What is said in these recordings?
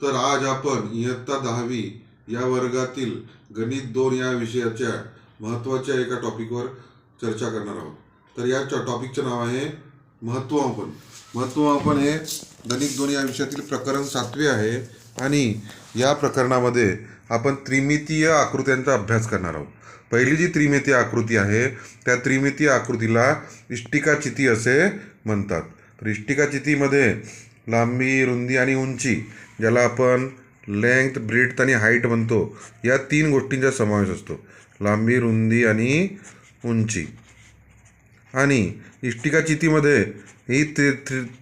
तर आज आपण इयत्ता 10वी या वर्गातील गणित 2 या विषयाच्या महत्त्वाच्या एका टॉपिकवर चर्चा करणार आहोत. तर या टॉपिकचं नाव आहे महत्त्वमापन. महत्त्वमापन हे गणित 2 या विषयातील प्रकरण 7वे आहे आणि या प्रकरणामध्ये आपण त्रिमितीय आकृत्यांचा अभ्यास करणार आहोत. पहिली जी त्रिमितीय आकृती आहे त्या त्रिमितीय आकृतीला इष्टिकाचिती असे म्हणतात. तर इष्टिकाचितीमध्ये लांबी, रुंदी आणि उंची, ज्याला आपण लेंथ, ब्रेड्थ आणि हाईट म्हणतो, या 3 गोष्टींचा समावेश असतो. लांबी, रुंदी आणि उंची. आणि इष्टिकाचितीमध्ये ही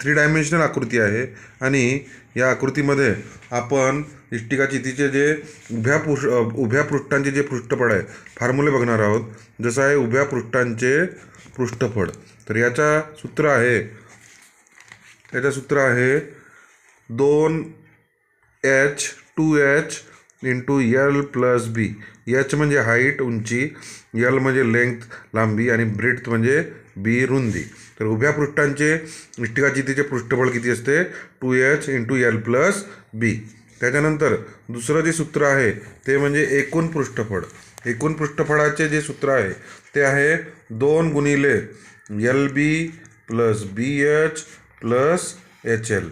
थ्री डायमेन्शनल आकृती आहे आणि या आकृतीमध्ये आपण इष्टिकाचितीचे जे उभ्या पृष्ठांचे जे पृष्ठफळ आहे फॉर्म्युले बघणार आहोत. जसं आहे उभ्या पृष्ठांचे पृष्ठफळ. तर याचा सूत्र आहे 2h 2h into L plus B. H म्हणजे हाईट, उंची, L म्हणजे लेंथ, लांबी आणि ब्रेड्थ म्हणजे बी, रुंदी. तर उभ्या पृष्ठांचे इष्टिकाचितीचे पृष्ठफळ किती असते? 2h इंटू L प्लस बी. त्याच्यानंतर दुसरं जे सूत्र आहे ते म्हणजे एकूण पृष्ठफळ. एकूण पृष्ठफळाचे जे सूत्र आहे ते आहे 2 गुणिले LB plus BH plus HL.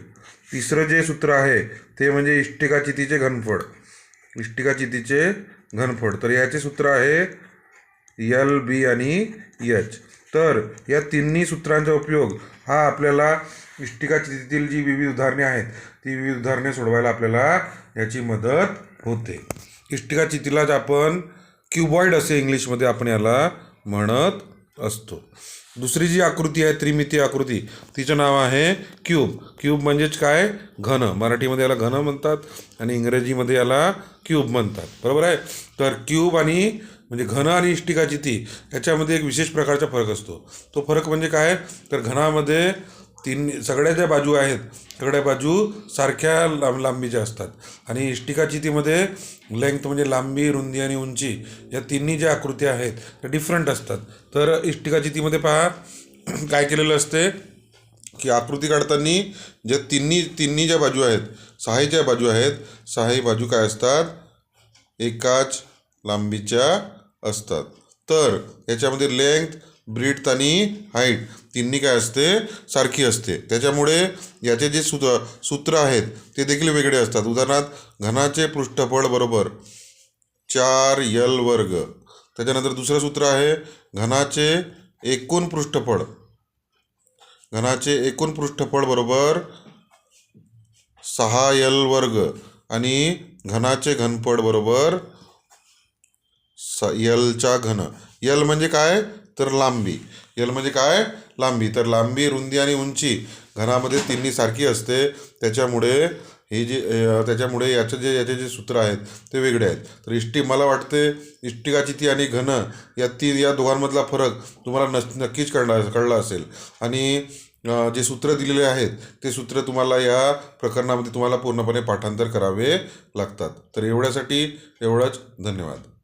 तिसरं जे सूत्र आहे ते म्हणजे इष्टिकाचितीचे घनफळ. इष्टिकाचितीचे घनफळ. तर याचे सूत्र आहे LB आणि H. तर या तिन्ही सूत्रांचा उपयोग हा आपल्याला इष्टिकाचितीतील जी विविध उदाहरणे आहेत ती विविध उदाहरणे सोडवायला आपल्याला याची मदत होते. इष्टिकाचितीलाच आपण क्युबॉइड असे इंग्लिशमध्ये आपण याला म्हणत असतो. दुसरी जी आकृती आहे त्रिमितीय आकृती, तिचं नाव आहे क्यूब. क्यूब म्हणजेच काय? घन. मराठीमध्ये याला घन म्हणतात आणि इंग्रजीमध्ये याला क्यूब म्हणतात. बरोबर आहे. तर क्यूब आणि म्हणजे घन आणि इष्टिकाचिती याच्यामध्ये एक विशेष प्रकारचा फरक असतो. तो फरक म्हणजे काय? तर घनामध्ये सगळ्या ज्या बाजू आहेत सगळ्या बाजू सारख्या लांबीच्या असतात आणि इष्टिकाचितीमध्ये लेंथ म्हणजे लांबी, रुंदी आणि उंची या तिन्ही ज्या आकृत्या आहेत त्या डिफरंट असतात. तर इष्टिकाचितीमध्ये पहा काय केलेलं असते की आकृती काढताना ज्या तिन्ही ज्या बाजू आहेत, सहाही बाजू आहेत, सहाही बाजू काय असतात? एकाच लांबीच्या असतात. तर याच्यामध्ये लेंथ, ब्रेड्थ आणि हाईट तिन्ही काय असते? सारखी असते. त्याच्यामुळे याचे जे सूत्र आहेत ते देखील वेगळे असतात. उदाहरणार्थ घनाचे पृष्ठफळ बरोबर 4L वर्ग. त्याच्यानंतर दुसरं सूत्र आहे घनाचे एकूण पृष्ठफळ. घनाचे एकूण पृष्ठफळ बरोबर 6L वर्ग आणि घनाचे घनफळ बरोबर Lचा घन. L म्हणजे काय? तर लांबी. L म्हणजे काय? लांबी. तर लांबी, रुंदी आणि उंची घनामध्ये तिन्ही सारखी असते. त्याच्यामुळे याचे जे सूत्र आहेत ते वेगळे आहेत. तर मला वाटते इष्टिकाचिती आणि घन या दोघांमधला फरक तुम्हाला नक्कीच कळला असेल आणि जे सूत्र दिलेले आहेत ते सूत्र तुम्हाला या प्रकरणामध्ये तुम्हाला पूर्णपणे पाठांतर करावे लागतात. तर एवढंच. धन्यवाद.